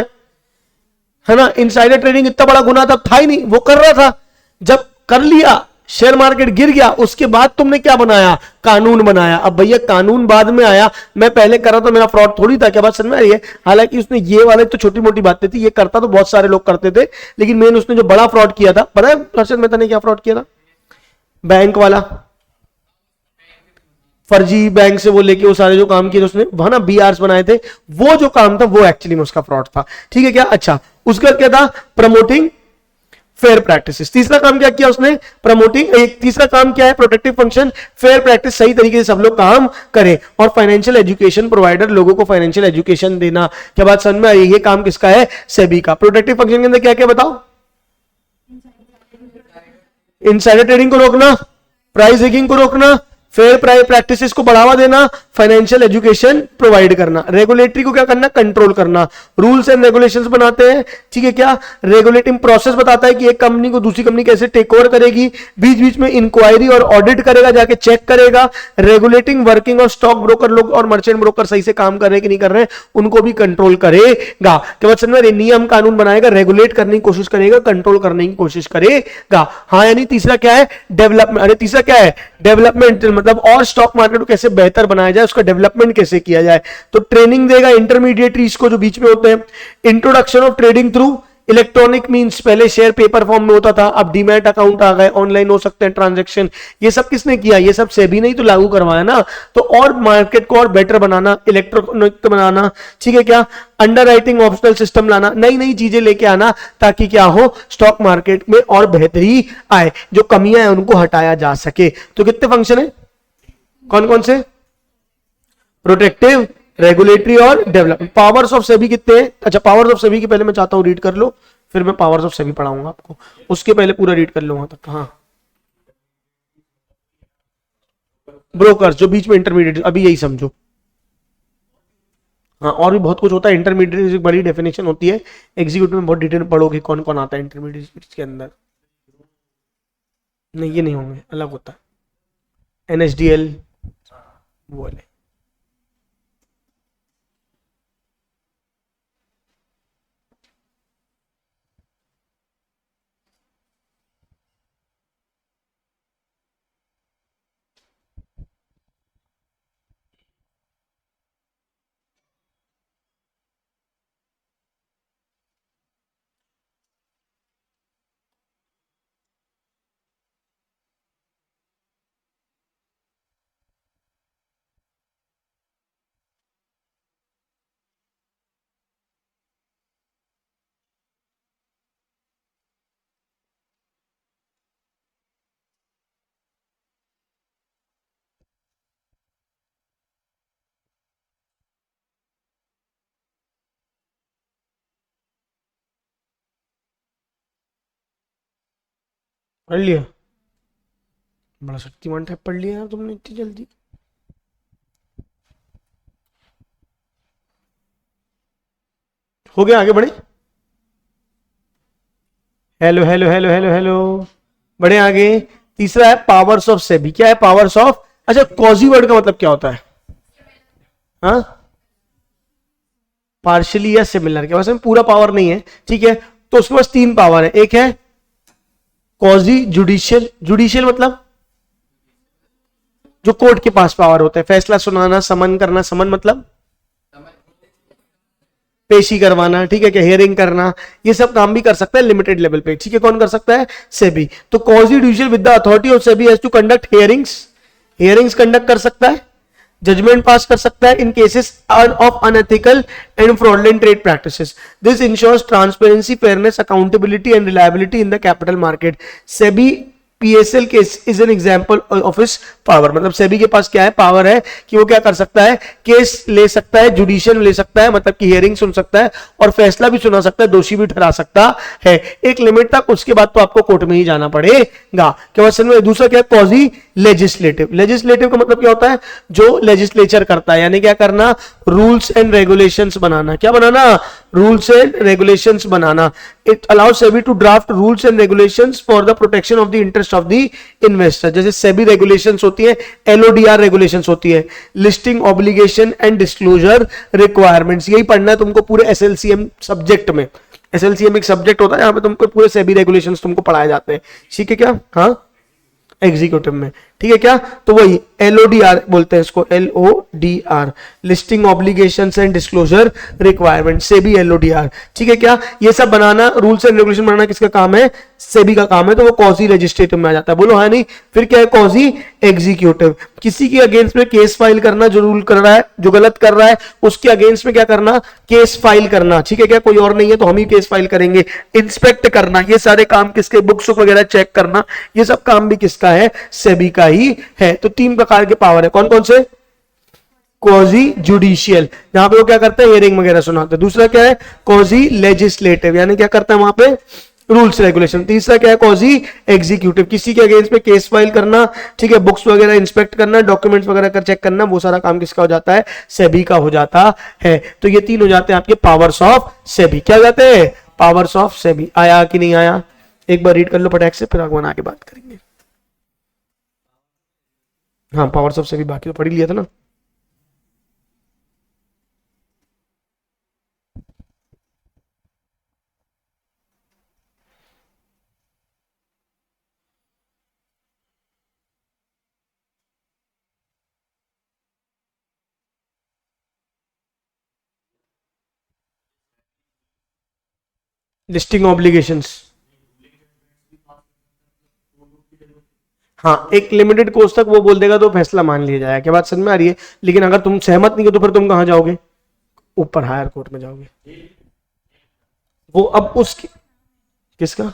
है ना, इनसाइडर ट्रेडिंग इतना बड़ा गुनाह तब था ही नहीं, वो कर रहा था। जब कर लिया, शेयर मार्केट गिर गया, उसके बाद तुमने क्या बनाया, कानून बनाया। अब भैया कानून बाद में आया, मैं पहले कर रहा था, मेरा फ्रॉड थोड़ी था, क्या बात समझ में आ रही है। हालांकि उसने ये वाले तो छोटी मोटी बातें थी, ये करता तो बहुत सारे लोग करते थे, लेकिन मेन उसने जो बड़ा फ्रॉड किया था, पता है हर्षद मेहता ने क्या फ्रॉड किया था, बैंक वाला फर्जी बैंक से वो लेके वो सारे जो काम किए उसने वहां ना बीआरस बनाए थे, वो जो काम था वो एक्चुअली में उसका फ्रॉड था। ठीक है क्या। अच्छा, उसका क्या था, प्रमोटिंग फेयर प्रैक्टिसेस। तीसरा काम क्या किया उसने, प्रमोटिंग। एक तीसरा काम क्या है, प्रोटेक्टिव फंक्शन, फेयर प्रैक्टिस, सही तरीके से सब लोग काम करें। और फाइनेंशियल एजुकेशन प्रोवाइडर, लोगों को फाइनेंशियल एजुकेशन देना। क्या बात समझ में आई, ये काम किसका है, सेबी का। प्रोटेक्टिव फंक्शन के अंदर क्या क्या बताओ, इनसाइडर ट्रेडिंग को रोकना, प्राइस रिगिंग को रोकना, फेयर प्राइस प्रैक्टिसेस को बढ़ावा देना, फाइनेंशियल एजुकेशन प्रोवाइड करना, रेगुलेटरी को क्या करना, कंट्रोल करना, रूल्स एंड रेगुलेशंस बनाते हैं। ठीक है क्या, रेगुलेटिंग प्रोसेस बताता है कि एक कंपनी को दूसरी कंपनी कैसे टेक ओवर करेगी, बीच बीच में इंक्वायरी और ऑडिट करेगा, जाके चेक करेगा। रेगुलेटिंग वर्किंग और स्टॉक ब्रोकर लोग और मर्चेंट ब्रोकर सही से काम कर रहे हैं कि नहीं कर रहे हैं, उनको भी कंट्रोल करेगा। क्या बात समझ में, नियम कानून बनाएगा, रेगुलेट करने की कोशिश करेगा, कंट्रोल करने की कोशिश करेगा। हाँ यानी तीसरा क्या है, डेवलपमेंट। अरे तीसरा क्या है, डेवलपमेंट, मतलब और स्टॉक मार्केट को कैसे बेहतर बनाया जाए, उसका डेवलपमेंट कैसे किया जाए। तो ट्रेनिंग देगा इंटरमीडिएटरीज को जो बीच में होते हैं। Introduction of trading through electronic means, पहले शेयर पेपर फॉर्म में होता था, अब डीमैट अकाउंट आ गए, ऑनलाइन हो सकते हैं ट्रांजैक्शन। ये सब किसने किया, ये सब सेबी ने ही तो लागू करवाया ना। तो और मार्केट को और बेटर बनाना, इलेक्ट्रॉनिक बनाना। ठीक है क्या, अंडर राइटिंग ऑप्शनल सिस्टम लाना, नई नई चीजें लेके आना, ताकि क्या हो, स्टॉक मार्केट में और बेहतरी आए, जो कमियां हैं उनको हटाया जा सके। तो कितने फंक्शन है, कौन कौन से, प्रोटेक्टिव, रेगुलेटरी और डेवलपमेंट। पावर्स ऑफ सेबी कितने हैं। अच्छा, पावर्स ऑफ सेबी के पहले मैं चाहता हूं रीड कर लो, फिर मैं पावर्स ऑफ सेबी पढ़ाऊंगा आपको, उसके पहले पूरा रीड कर लो वहां तक। हाँ, ब्रोकर्स जो बीच में इंटरमीडिएट, अभी यही समझो। हाँ, और भी बहुत कुछ होता है, इंटरमीडिएट एक बड़ी डेफिनेशन होती है, एग्जीक्यूटिव में बहुत डिटेल में पढ़ोगे कौन कौन आता है इंटरमीडिएट के अंदर। नहीं, ये नहीं होंगे, अलग होता है, एनएसडीएल वो वाले। पढ़ लिया, बड़ा शक्तिमान टाइप पढ़ लिया यार तुमने इतनी जल्दी। हो गया, आगे बढ़े। Hello hello hello hello hello, बढ़े आगे। तीसरा है पावर्स ऑफ सेबी। क्या है पावर्स ऑफ, अच्छा कॉजी वर्ड का मतलब क्या होता है, हाँ, पार्शियली या सिमिलर के, वैसे पूरा पावर नहीं है। ठीक है, तो उसके पास तीन पावर है। एक है कॉजी जुडिशियल, जुडिशियल मतलब जो कोर्ट के पास पावर होता है, फैसला सुनाना, समन करना, समन मतलब पेशी करवाना। ठीक है क्या, हियरिंग करना, ये सब काम भी कर सकता है लिमिटेड लेवल पे। ठीक है, कौन कर सकता है, सेबी। तो quasi judicial with the authority of SEBI has to conduct hearings, hearings conduct कर सकता है, जजमेंट पास कर सकता है in cases of unethical and fraudulent trade practices. This ensures transparency, fairness, accountability and reliability in the capital market. SEBI PSL case is an example of its power, मतलब सेबी के पास क्या है, पावर है कि वो क्या कर सकता है, केस ले सकता है, जुडिशियल ले सकता है, मतलब कि हियरिंग सुन सकता है और फैसला भी सुना सकता है, दोषी भी ठहरा सकता है एक लिमिट तक। उसके बाद तो आपको कोर्ट में ही जाना पड़ेगा। क्या बात समझ में? दूसरा क्या है, कॉजी लेजिस्लेटिव। लेजिस्लेटिव का मतलब क्या होता है, जो लेजिस्लेचर करता है, यानी क्या करना, रूल्स एंड रेगुलेशंस बनाना। क्या बनाना, रूल्स एंड रेगुलेशंस बनाना। It allows SEBI to draft rules and regulations for the protection of the interest of the investor. जैसे सेबी रेगुलेशंस होती है, एलओडीआर रेगुलेशंस होती है, listing obligation and disclosure requirements. यही पढ़ना है तुमको पूरे एसएलसीएम सब्जेक्ट में। एसएलसीएम एक सब्जेक्ट होता है, यहाँ पे तुमको पूरे सेबी रेगुलेशंस तुमको पढ़ाए जाते हैं, ठीक है क्या? हाँ, एग्जीक्यूटिव में, ठीक है क्या? तो वही एलओडीआर बोलते हैं इसको, LODR, listing obligations and disclosure requirement, SEBI LODR, ठीक है क्या? ये सब बनाना, रूल्स एंड रेगुलेशन बनाना किसका काम है, सेबी का काम है, तो वो कॉजी लेजिस्लेटिव में आ जाता है। बोलो हाँ नहीं? फिर क्या है, कॉजी एग्जीक्यूटिव। किसी के अगेंस्ट में केस फाइल करना, जो रूल कर रहा है, जो गलत कर रहा है उसके अगेंस्ट में क्या करना, केस फाइल करना, ठीक है क्या? कोई और नहीं है तो हम ही केस फाइल करेंगे। इंस्पेक्ट करना, ये सारे काम किसके, बुक्स वगैरह चेक करना, ये सब काम भी किसका है, सेबी का ही है। तो 3 प्रकार के पावर है, कौन कौन से? कॉजी जुडिशियल, जहां पे वो क्या करते हैं, हियरिंग वगैरह सुनाते हैं। दूसरा क्या है, कॉजी लेजिस्लेटिव, यानी क्या करता है वहां पे, रूल्स रेगुलेशन। तीसरा क्या है, कॉजी एग्जीक्यूटिव, किसी के अगेंस्ट में केस फाइल करना, ठीक है, बुक्स वगैरह इंस्पेक्ट करना, डॉक्यूमेंट्स वगैरह कर चेक करना, वो सारा काम किसका हो जाता है, सेबी का हो जाता है। तो ये 3 हो जाते हैं आपके पावर्स ऑफ सेबी। क्या हो जाते हैं, पावर्स ऑफ सेबी। आया कि नहीं आया? एक बार रीड कर लो फटाक से, फिर आगे आके बात करेंगे। हाँ, पावर्स ऑफ सेबी बाकी तो पढ़ लिया था ना। लिस्टिंग ऑब्लिगेशंस, हाँ, एक लिमिटेड कोर्स तक वो बोल देगा तो फैसला मान लिया जाएगा। क्या बात समझ में आ रही है? लेकिन अगर तुम सहमत नहीं हो तो फिर तुम कहां जाओगे, ऊपर हायर कोर्ट में जाओगे। वो अब उसकी, किसका?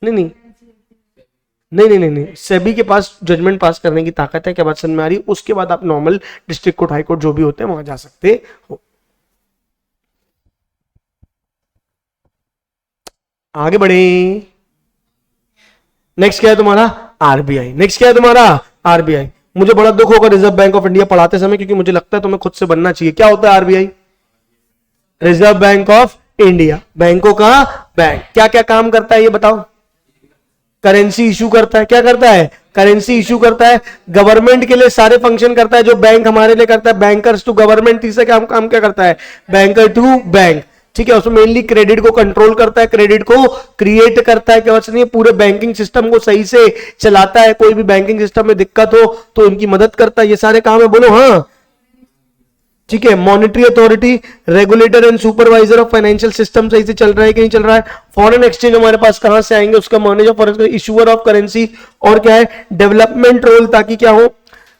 नहीं नहीं नहीं नहीं नहीं नहीं, सेबी के पास जजमेंट पास करने की ताकत है। क्या बात समझ में आ रही है? उसके बाद आप normal district court, high court जो भी होते हैं वहां जा सकते हो। आगे बढ़े। नेक्स्ट क्या है तुम्हारा, आरबीआई। नेक्स्ट क्या है तुम्हारा, आरबीआई। मुझे बड़ा दुख होगा रिजर्व बैंक ऑफ इंडिया पढ़ाते समय, क्योंकि मुझे लगता है तुम्हें खुद से बनना चाहिए। क्या होता है RBI? Reserve bank of India, बैंकों का बैंक। क्या क्या काम करता है ये बताओ? करेंसी इशू करता है। क्या करता है? करेंसी इशू करता है। गवर्नमेंट के लिए सारे फंक्शन करता है जो बैंक हमारे लिए करता है, बैंकर्स टू गवर्नमेंट। तीसरा काम क्या करता है, बैंकर टू बैंक, ठीक है। उसमें मेनली क्रेडिट को कंट्रोल करता है, क्रेडिट को क्रिएट करता है। क्या बात नहीं, पूरे बैंकिंग सिस्टम को सही से चलाता है। कोई भी बैंकिंग सिस्टम में दिक्कत हो तो उनकी मदद करता है। ये सारे काम है, बोलो हाँ, ठीक है। Monetary authority, regulator and supervisor of financial system, सही से चल रहा है कि नहीं चल रहा है। फॉरेन एक्सचेंज हमारे पास कहां से आएंगे, उसका manager foreign, issuer of currency, और क्या है, डेवलपमेंट रोल, ताकि क्या हो,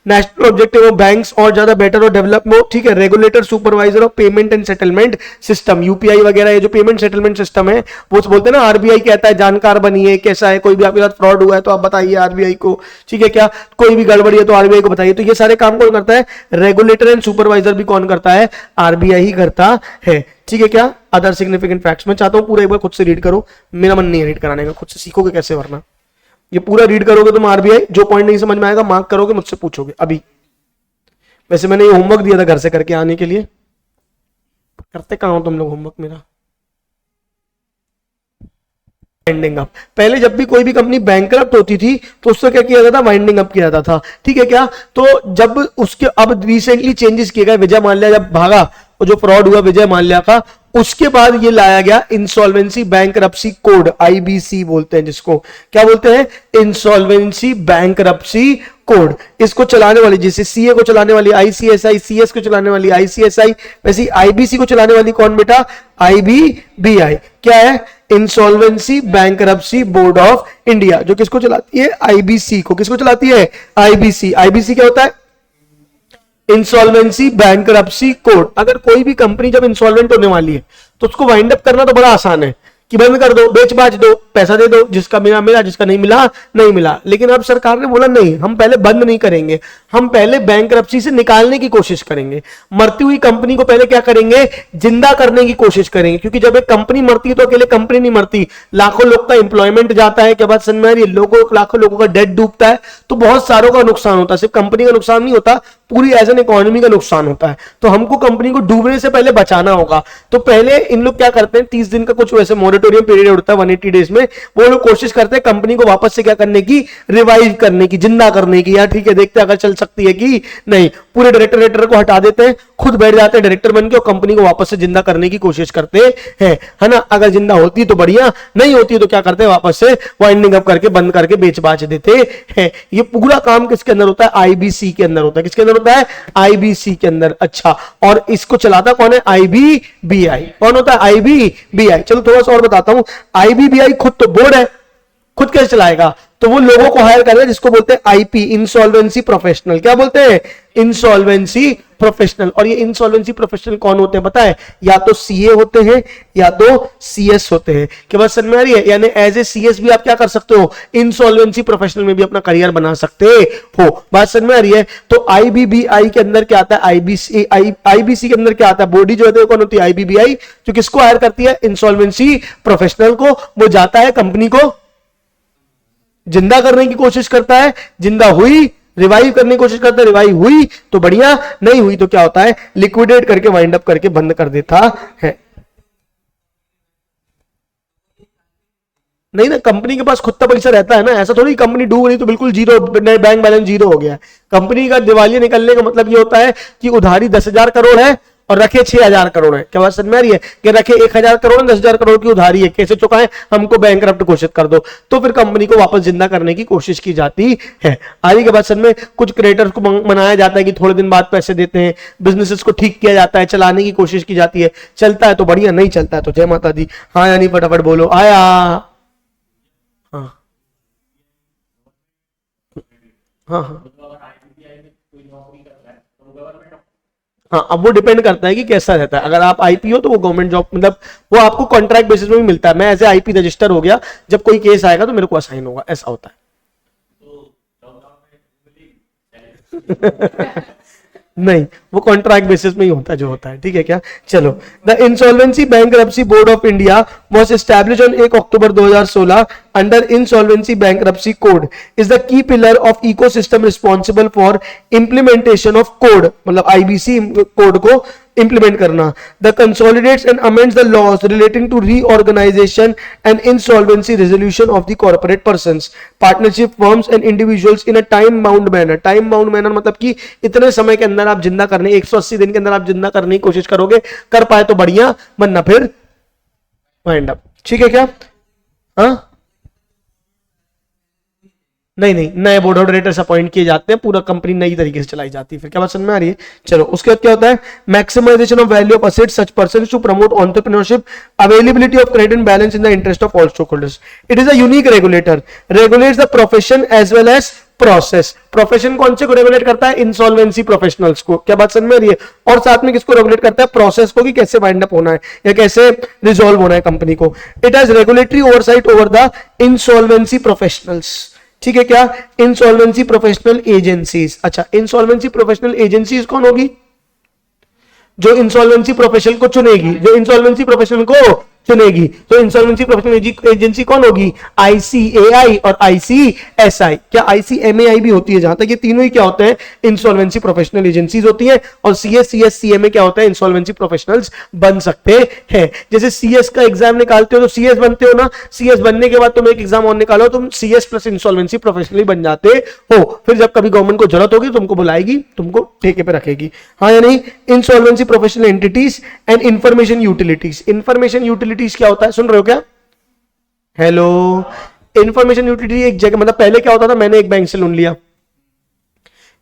नेशनल ऑब्जेक्टिव ऑफ बैंक्स और ज्यादा बेटर और डेवलप हो, ठीक है। Regulator, supervisor of payment and settlement system, UPI वगैरह, ये जो पेमेंट सेटलमेंट सिस्टम है वो बोलते हैं ना, आरबीआई कहता है जानकार बनिए, कैसा है, कोई भी आपके साथ फ्रॉड हुआ है तो आप बताइए आरबीआई को, ठीक है क्या, कोई भी गड़बड़ी है तो आरबीआई को बताइए। तो ये सारे काम कौन करता है, रेगुलेटर एंड सुपरवाइजर भी कौन करता है, आरबीआई ही करता है, ठीक है क्या। अदर सिग्निफिकेंट फैक्ट्स मैं चाहता हूं पूरा एक बार खुद से रीड करो, मेरा मन नहीं है रीड कराने का, खुद से सीखोगे कैसे, वरना ये पूरा रीड करोगे तुम आरबीआई, जो पॉइंट नहीं समझ में आएगा मार्क करोगे, मुझसे पूछोगे अभी। वैसे मैंने ये होमवर्क दिया था घर से करके आने के लिए, करते कहां हो तुम लोग होमवर्क मेरा। वाइंडिंग अप, पहले जब भी कोई भी कंपनी बैंकरप्ट होती थी तो उससे क्या किया जाता था, वाइंडिंग अप किया जाता था, ठीक है क्या। तो जब उसके अब रिसेंटली चेंजेस किए गए, विजय माल्या जब भागा, वो जो फ्रॉड हुआ विजय माल्या का, उसके बाद ये लाया गया इंसॉल्वेंसी बैंकरप्सी कोड, आईबीसी बोलते हैं जिसको, क्या बोलते हैं, इंसॉल्वेंसी बैंकरप्सी कोड। इसको चलाने वाली, जैसे सीए को चलाने वाली आईसीएसआई, सीएस को चलाने वाली आईसीएसआई, वैसे आईबीसी को चलाने वाली कौन बेटा, आईबीबीआई। क्या है, insolvency bankruptcy board of India, जो किसको चलाती है, आईबीसी को। किसको चलाती है, आईबीसी। आईबीसी क्या होता है, इंसॉल्वेंसी बैंकरप्सी कोड। अगर कोई भी कंपनी जब इंसॉल्वेंट होने वाली है तो उसको वाइंड अप करना तो बड़ा आसान है, कि बंद कर दो, बेच बाच दो, पैसा दे दो, जिसका मिला मिला, जिसका नहीं मिला नहीं मिला। लेकिन अब सरकार ने बोला नहीं, हम पहले बंद नहीं करेंगे, हम पहले बैंकरप्सी से निकालने की कोशिश करेंगे। मरती हुई कंपनी को पहले क्या करेंगे, जिंदा करने की कोशिश करेंगे। क्योंकि जब एक कंपनी मरती है तो अकेले कंपनी नहीं मरती, लाखों लोग का इंप्लॉयमेंट जाता है। क्या बात समझ में आ रही है? लाखों लोगों का डेट डूबता है, तो बहुत सारों का नुकसान होता है। सिर्फ कंपनी का नुकसान नहीं होता, पूरी एज एन इकोनॉमी का नुकसान होता है। तो हमको कंपनी को डूबने से पहले बचाना होगा। तो पहले इन लोग क्या करते हैं, 30 दिन का कुछ वैसे मॉनिटोरियम पीरियड होता है 180 डेज में, वो लोग कोशिश करते हैं कंपनी को वापस से क्या करने की, रिवाइव करने की, जिंदा करने की। यार ठीक है, देखते हैं अगर चल सकती है कि नहीं। पूरे डायरेक्टर को हटा देते हैं, खुद बैठ जाते हैं डायरेक्टर बन के और कंपनी को वापस से जिंदा करने की कोशिश करते हैं, है ना। अगर जिंदा होती है तो बढ़िया, नहीं होती है तो क्या करते हैं, वापस से वाइंडिंग अप करके बंद करके बेच बाच देते हैं। ये पूरा काम किसके अंदर होता है, आईबीसी के अंदर होता है। किसके अंदर होता है, आईबीसी के अंदर। अच्छा, और इसको चलाता कौन है, आईबीबीआई। कौन होता है, आईबीबीआई। चलो थोड़ा सा और बताता हूं। आईबीबीआई खुद तो बोर्ड है, खुद कैसे चलाएगा, तो वो लोगों को हायर करेगा जिसको बोलते हैं आईपी, इंसॉल्वेंसी प्रोफेशनल। क्या बोलते हैं, इंसॉल्वेंसी प्रोफेशनल। और ये इंसॉल्वेंसी प्रोफेशनल कौन होते हैं पता है, या तो सीए होते हैं या तो सीएस होते हैं। क्या बात समझ में आ रही है? यानी एज ए सीएस भी आप क्या कर सकते हो, इंसॉल्वेंसी प्रोफेशनल में भी अपना करियर बना सकते हो। बात समझ में आ रही है? तो आईबीबीआई के अंदर क्या आता है, आईबीसी के अंदर क्या आता है, बॉडी जो है कौन होती है, आईबीबीआई, जो किसको हायर करती है, इंसॉल्वेंसी प्रोफेशनल को। वो जाता है कंपनी को जिंदा करने की कोशिश करता है, जिंदा हुई रिवाइव करने की कोशिश करता है, रिवाइव हुई तो बढ़िया, नहीं हुई तो क्या होता है, लिक्विडेट करके वाइंड अप करके बंद कर देता है। नहीं ना, कंपनी के पास खुद का पैसा रहता है ना। ऐसा थोड़ी कंपनी डूब रही तो बिल्कुल जीरो, बैंक बैलेंस जीरो हो गया। कंपनी का दिवालिया निकलने का मतलब ये होता है कि उधारी 10,000 करोड़ है और रखे 6,000 करोड़ है। क्या बात समझ में आ रही है, कि रखे 1,000 करोड़ 10,000 करोड़ की उधारी है, कैसे चुकाएं, हमको बैंकरप्ट घोषित कर दो। तो फिर कंपनी को वापस जिंदा करने की कोशिश की जाती है। आगे के बाद सर में कुछ क्रेडिटर्स को मनाया जाता है कि थोड़े दिन बाद पैसे देते हैं, बिजनेसेस को ठीक किया जाता है, चलाने की कोशिश की जाती है। चलता है तो बढ़िया, नहीं चलता है तो जय माता दी। हाँ यानी फटाफट बोलो, आया। हाँ हाँ हाँ हाँ, अब वो डिपेंड करता है कि कैसा रहता है। अगर आप आईपी हो तो वो गवर्नमेंट जॉब, मतलब वो आपको कॉन्ट्रैक्ट बेसिस में भी मिलता है। मैं एज ए आईपी रजिस्टर हो गया, जब कोई केस आएगा तो मेरे को असाइन होगा, ऐसा होता है। नहीं, वो कॉन्ट्रैक्ट बेसिस में ही होता है जो होता है, ठीक है क्या। चलो, the insolvency bankruptcy board of India was established on 1 October 2016 under insolvency bankruptcy code, is the key pillar of ecosystem responsible for implementation of code, मतलब आईबीसी कोड को इंप्लीमेंट करना। The consolidates and amends the laws relating to reorganisation and insolvency resolution of the corporate persons, partnership firms and individuals in a time bound manner. Time bound manner मतलब कि इतने समय के अंदर आप जिंदा करने, 180 दिन के अंदर आप जिंदा करने की कोशिश करोगे, कर पाए तो बढ़िया, वरना फिर वाइंड अप। ठीक है क्या? हाँ नहीं नहीं, नए बोर्ड ऑफ डायरेक्टर्स अपॉइंट किए जाते हैं, पूरा कंपनी नई तरीके से चलाई जाती है। फिर क्या बात समझ में आ रही है? चलो, उसके बाद क्या होता है, maximisation of value of assets such persons to promote entrepreneurship, availability of credit and balance in the interest of all stakeholders. It is a unique regulator, regulates the profession as well as process. Profession कौन से को रेगुलेट करता है, इंसॉल्वेंसी प्रोफेशनल्स को। क्या बात समझ में आ रही है? और साथ में किसको रेगुलेट करता है, प्रोसेस को, कि कैसे वाइंड अप होना है या कैसे रिजॉल्व होना है कंपनी को। It has regulatory oversight over the insolvency professionals. ठीक है क्या? Insolvency professional agencies. अच्छा, इंसॉल्वेंसी प्रोफेशनल एजेंसीज कौन होगी, जो इंसॉल्वेंसी प्रोफेशनल को चुनेगी, जो इंसॉल्वेंसी प्रोफेशनल को चुनेगी। तो इंसॉल्वेंसी प्रोफेशनल एजेंसी कौन होगी, आईसीएआई और आईसीएसआई। क्या आईसीएमएआई भी होती है? जहां तक ये तीनों ही क्या होते हैं, इंसॉल्वेंसी प्रोफेशनल एजेंसीज होती हैं। और सीएस, सीएस, सीएमए क्या होता है, इंसॉल्वेंसी प्रोफेशनल्स बन सकते हैं। जैसे सीएस का एग्जाम निकालते हो तो सीएस बनते हो ना, सीएस बनने के बाद तुम एक एग्जाम और निकालो, तुम सीएस प्लस इंसॉल्वेंसी प्रोफेशनल बन जाते हो। फिर जब कभी गवर्नमेंट को जरूरत होगी तुमको बुलाएगी, तुमको ठेके पे रखेगी। हाँ या नहीं? Insolvency professional entities and information utilities. Information utilities क्या होता है, सुन रहे हो क्या? हेलो, इंफॉर्मेशन यूटिलिटी एक जगह, मतलब पहले क्या होता था, मैंने एक बैंक से लोन लिया,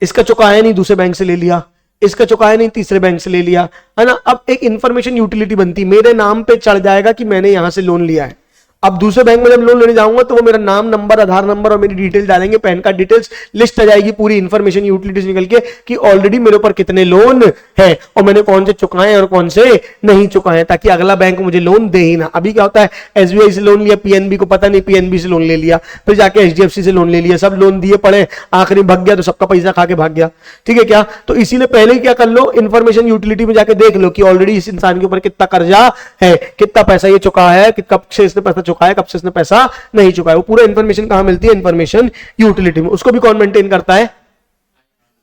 इसका चुकाया नहीं, दूसरे बैंक से ले लिया, इसका चुकाया नहीं, तीसरे बैंक से ले लिया, है ना। अब एक इंफॉर्मेशन यूटिलिटी बनती, मेरे नाम पे चढ़ जाएगा कि मैंने यहां से लोन लिया है। अब दूसरे बैंक में जब लोन लेने जाऊंगा तो वो मेरा नाम, नंबर, आधार नंबर और मेरी डिटेल्स डालेंगे, पैन कार्ड डिटेल्स, लिस्ट आ जाएगी पूरी इन्फॉर्मेशन यूटिलिटीज निकल के कि ऑलरेडी मेरे ऊपर कितने लोन है और मैंने कौन से चुकाए और कौन से नहीं चुकाए, ताकि अगला बैंक मुझे लोन दे ही ना। अभी क्या होता है, एसबीआई से लोन लिया, पीएनबी को पता नहीं, पीएनबी से लोन ले लिया, फिर जाके एचडीएफसी से लोन ले लिया, सब लोन दिए पड़े, आखिरी भाग गया तो सबका पैसा खा के भाग गया। ठीक है क्या? तो इसीलिए पहले ही क्या कर लो, इन्फॉर्मेशन यूटिलिटी में जाके देख लो कि ऑलरेडी इस इंसान के ऊपर कितना कर्जा है, कितना पैसा ये चुका है, कब से इसने पैसा चुकाया, कब से इसने पैसा नहीं चुका है। वो पूरा इंफॉर्मेशन कहां मिलती है? इन्फॉर्मेशन यूटिलिटी में। उसको भी कौन मेंटेन करता है?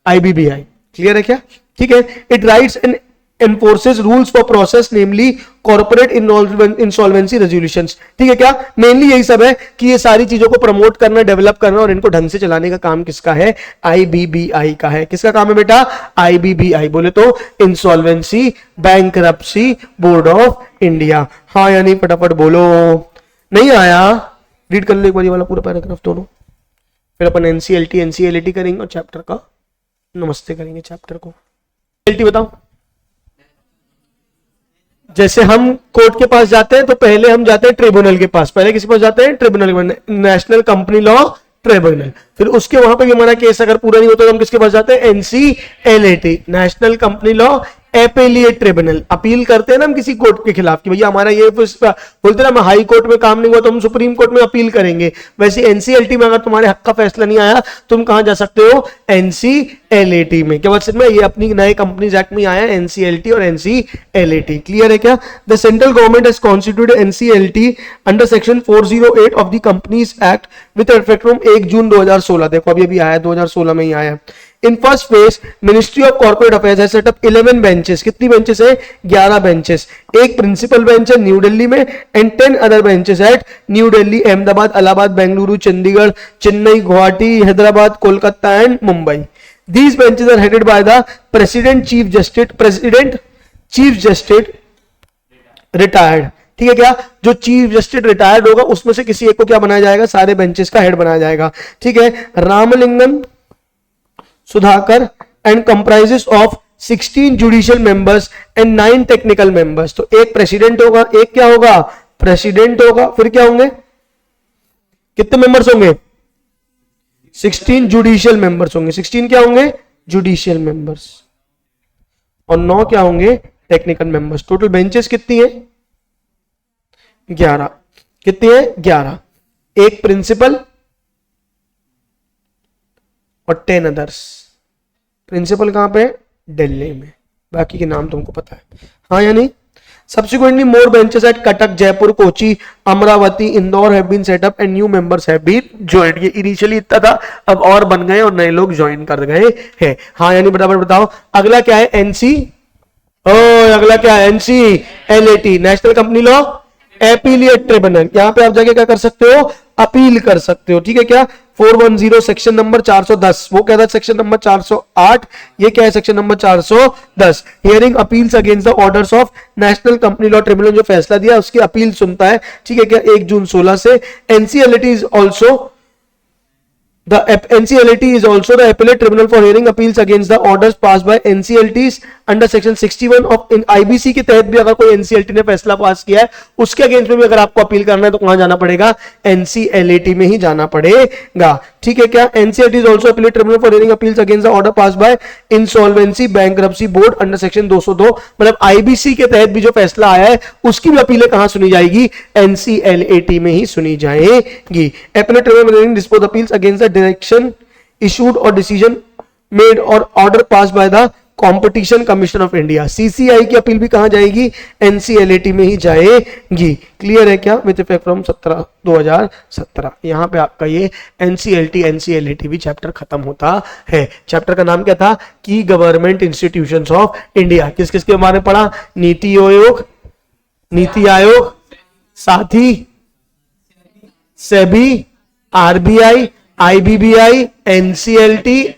आईबीबीआई। क्लियर है क्या? ठीक है। It rights and enforces rules for process namely corporate insolvency resolutions। ठीक है क्या? मेनली यही सब है कि ये सारी चीजों को प्रमोट करना, डेवलप करना और इनको ढंग से चलाने का काम किसका है? आईबीबीआई का है। किसका काम है बेटा? आईबीबीआई। बोले तो insolvency bankruptcy board of India. हाँ या नहीं फटाफट बोलो। नहीं आया? रीड कर लो एक बार ये वाला पूरा पैराग्राफ दोनों, फिर अपन एनसीएलटी करेंगे और चैप्टर का नमस्ते करेंगे। चैप्टर को एलटी बताओ। जैसे हम कोर्ट के पास जाते हैं तो पहले हम जाते हैं ट्रिब्यूनल के पास। पहले किसी पास जाते हैं? ट्रिब्यूनल के पास, नेशनल कंपनी लॉ ट्रिब्यूनल। फिर उसके वहां पे भी हमारा केस अगर पूरा नहीं होता तो हम किसके पास जाते हैं? NCLT, national company law appellate tribunal. Appeal करते हैं ना हम किसी कोर्ट के खिलाफ कि भैया हमारा ये बोलते ना, हाई कोर्ट में काम नहीं हुआ तो हम सुप्रीम कोर्ट में अपील करेंगे। वैसे एनसीएलटी में अगर तुम्हारे हक का फैसला नहीं आया तुम कहां जा सकते हो? एनसीएलटी में। क्या बात में? ये अपनी नए कंपनीज एक्ट में आया एनसीएलटी और एनसीएलटी। क्लियर है क्या? The central government has constituted NCLT under section 408 of the companies act with effect from 1 जून 2016। देखो अभी अभी आया, 2016 में ही आया। In first phase, Ministry of Corporate Affairs has set up 11 benches। कितनी बेंचेस है? 11 बेंचेस। एक प्रिंसिपल बेंच है न्यू दिल्ली में and 10 other benches at new Delhi, Ahmedabad, Allahabad, Bengaluru, Chandigarh, Chennai, Guwahati, Hyderabad, Kolkata and Mumbai. These benches are headed by the President Chief Justice retired। ठीक है क्या? जो चीफ जस्टिस रिटायर्ड होगा उसमें से किसी एक को क्या बनाया जाएगा? सारे बेंचेस का हेड बनाया जाएगा। ठीक है। Ramalingam Sudhakar and comprises of 16 judicial members and 9 technical members. तो एक प्रेसिडेंट होगा, एक क्या होगा? प्रेसिडेंट होगा, फिर क्या होंगे? कितने मेंबर्स होंगे? 16 जुडिशियल मेंबर्स होंगे। 16 क्या होंगे? जुडिशियल मेंबर्स, और 9 क्या होंगे? Technical members. टोटल बेंचेस कितनी है? 11। कितनी है? 11। एक प्रिंसिपल और 10 अदर्स। प्रिंसिपल कहां पे? दिल्ली में। बाकी के नाम तुमको पता है, हाँ या नहीं? Subsequently, more benches at Cuttack, Jaipur, Kochi, Amravati, Indore have been set up and new members have been joined। ये इनिशियली इतना था, अब और बन गए और नए लोग ज्वाइन कर गए हैं। हाँ यानी बराबर बताओ। अगला क्या है? एनसी अगला क्या है? NCLT, national company law appellate tribunal. यहां पे आप जाके क्या कर सकते हो? अपील कर सकते हो। ठीक है क्या? 410 सेक्शन नंबर 410, वो क्या था? Section number 408। ये क्या है? Section number 410। Hearing appeals against the orders of national company law tribunal. जो फैसला दिया उसकी अपील सुनता है। ठीक है क्या? 1 जून 16 से। NCLT is also The NCLT is also the appellate tribunal for hearing appeals against the orders passed by NCLTs under section 61 of IBC के तहत भी अगर कोई NCLT ने फैसला पास किया है उसके अगेंस्ट में भी अगर आपको अपील करना है तो कहां जाना पड़ेगा? NCLT में ही जाना पड़ेगा। ठीक है क्या? NCLT is also appellate tribunal for hearing appeals against the order passed by insolvency bankruptcy board under section 202। मतलब IBC के तहत भी जो फैसला आया है उसकी भी अपीलें कहां सुनी जाएगी? NCLT में ही सुनी जाएगी। appellate tribunal dispose appeals against the direction issued or decision made or order passed by the competition commission of India. CCI की अपील भी कहां जाएगी? एनसीएलटी में ही जाएगी। क्लियर है क्या? With effect from 2017। यहां पे आपका ये एनसीएलटी भी चैप्टर खत्म होता है। चैप्टर का नाम क्या था? की गवर्नमेंट इंस्टीट्यूशंस ऑफ इंडिया। किस किस के बारे में पढ़ा? नीति आयोग, साथ ही सेबी, आरबीआई, आईबीबीआई, एनसीएलटी।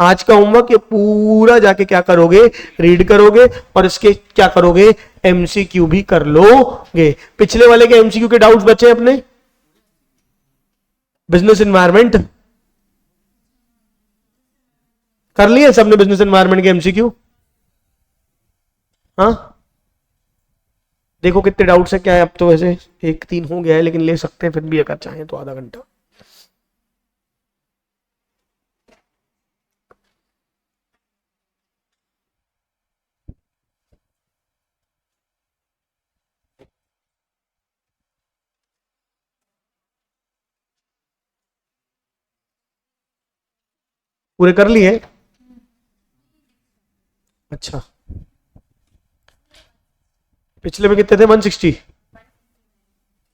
आज का होमवर्क ये पूरा जाके क्या करोगे? रीड करोगे और इसके क्या करोगे? एमसीक्यू भी कर लोगे। पिछले वाले के एमसीक्यू के डाउट्स बचे अपने? बिजनेस एनवायरनमेंट कर लिए सबने? बिजनेस एनवायरनमेंट के एमसीक्यू? हाँ देखो कितने डाउट्स है क्या है। अब तो वैसे 1-3 हो गया है, लेकिन ले सकते हैं फिर भी अगर चाहें तो आधा घंटा। पूरे कर लिए? अच्छा, पिछले में कितने थे? 160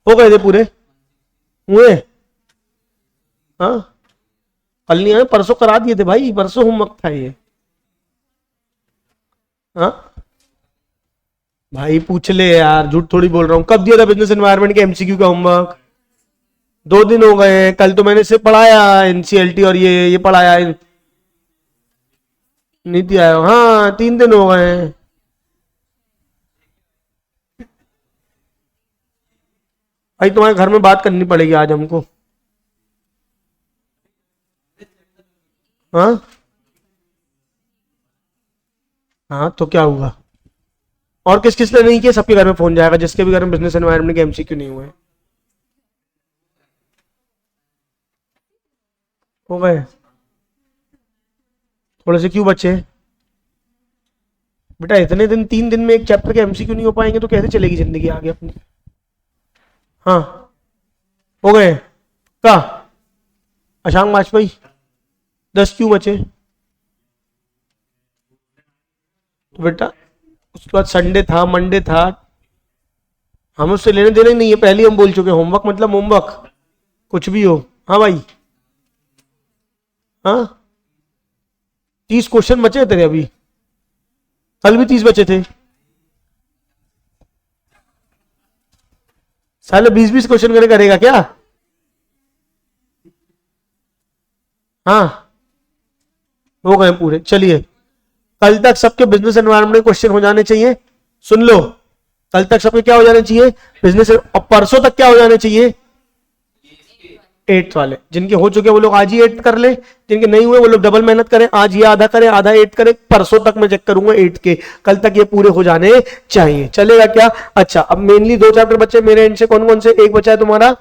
हो गए थे पूरे? हुए? हाँ, कल नहीं आए, परसों करा दिए थे भाई, परसों होमवर्क था ये। हाँ भाई पूछ ले यार, झूठ थोड़ी बोल रहा हूँ। कब दिया था बिजनेस एनवायरनमेंट के एमसीक्यू का होमवर्क? 2 दिन हो गए हैं, कल तो मैंने सिर्फ पढ़ाया एनसीएलटी और ये पढ़ाया, नीति आयोग। हाँ 3 दिन हो गए हैं भाई। तुम्हारे घर में बात करनी पड़ेगी आज हमको। हाँ हाँ, तो क्या हुआ? और किस किस ने नहीं किया? सबके घर में फोन जाएगा, जिसके भी घर में बिजनेस एनवायरनमेंट के एमसीक्यू नहीं हुए। हो गए? थोड़े से क्यों बचे? बेटा इतने दिन, 3 दिन में एक चैप्टर के एमसीक्यू नहीं हो पाएंगे तो कैसे चलेगी जिंदगी आगे अपनी? हाँ हो गए का? अशांक वाजपेयी 10 क्यों बचे? तो बेटा उसके बाद संडे था, मंडे था, हमें उससे लेने देने ही नहीं है, पहले ही हम बोल चुके हैं होमवर्क मतलब होमवर्क, कुछ भी हो। हाँ भाई, हाँ 30 क्वेश्चन बचे हैं तेरे अभी, कल भी 30 बचे थे। साले 20-20 क्वेश्चन करेगा क्या? हाँ हो गए पूरे। चलिए कल तक सबके बिजनेस एनवायरनमेंट में क्वेश्चन हो जाने चाहिए। सुन लो, कल तक सबके क्या हो जाने चाहिए? बिजनेस। और परसों तक क्या हो जाने चाहिए? 8th वाले जिनके हो चुके वो लोग आज ही 8th कर ले, जिनके नहीं हुए वो लोग डबल मेहनत करें, आज ये आधा करें आधा 8th करें, परसों तक मैं चेक करूंगा 8th के, कल तक ये पूरे हो जाने चाहिए। चलेगा क्या? अच्छा अब मेनली 2 चैप्टर बच्चे मेरे एंड से, कौन कौन से? एक बचा है तुम्हारा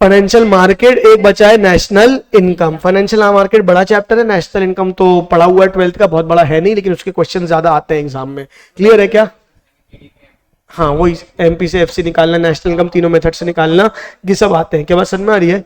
फाइनेंशियल मार्केट, एक बचा है नेशनल इनकम। फाइनेंशियल मार्केट बड़ा चैप्टर है, नेशनल इनकम तो पढ़ा हुआ है 12th का, बहुत बड़ा है नहीं, लेकिन उसके क्वेश्चन ज्यादा आते हैं एग्जाम में। क्लियर है क्या? हाँ वही एमपी से एफसी निकालना, नेशनल इनकम, तीनों मेथड से निकालना, ये सब आते हैं। क्या बात समझ में आ रही है?